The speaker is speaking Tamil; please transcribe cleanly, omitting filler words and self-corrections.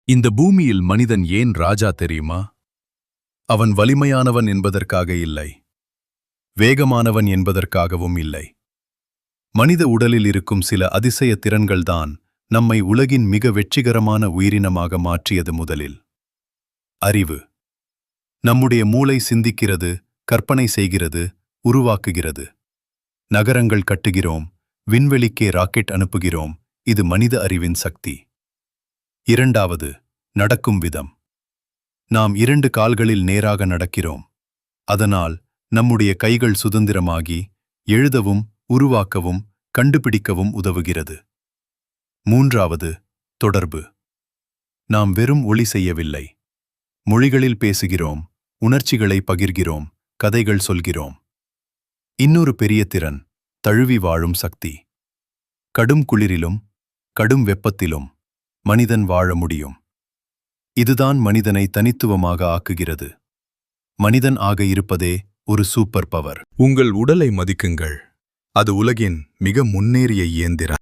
இந்த பூமியில் மனிதன் ஏன் ராஜா தெரியுமா? அவன் வலிமையானவன் என்பதற்காக இல்லை, வேகமானவன் என்பதற்காகவும் இல்லை. மனித உடலில் இருக்கும் சில அதிசய திறன்கள்தான் நம்மை உலகின் மிக வெற்றிகரமான உயிரினமாக மாற்றியது. முதலில் அறிவு. நம்முடைய மூளை சிந்திக்கிறது, கற்பனை செய்கிறது, உருவாக்குகிறது. நகரங்கள் கட்டுகிறோம், விண்வெளிக்கே ராக்கெட் அனுப்புகிறோம். இது மனித அறிவின் சக்தி. இரண்டாவது, நடக்கும் விதம். நாம் 2 கால்களில் நேராக நடக்கிறோம். அதனால் நம்முடைய கைகள் சுதந்திரமாகி எழுதவும், உருவாக்கவும், கண்டுபிடிக்கவும் உதவுகிறது. மூன்றாவது, தொடர்பு. நாம் வெறும் ஒலி செய்யவில்லை, மொழிகளில் பேசுகிறோம், உணர்ச்சிகளை பகிர்கிறோம், கதைகள் சொல்கிறோம். இன்னொரு பெரிய திறன், தழுவி வாழும் சக்தி. கடும் குளிரிலும் கடும் வெப்பத்திலும் மனிதன் வாழ முடியும். இதுதான் மனிதனை தனித்துவமாக ஆக்குகிறது. மனிதன் ஆக இருப்பதே ஒரு சூப்பர் பவர். உங்கள் உடலை மதிக்குங்கள். அது உலகின் மிக முன்னேறிய இயந்திரம்.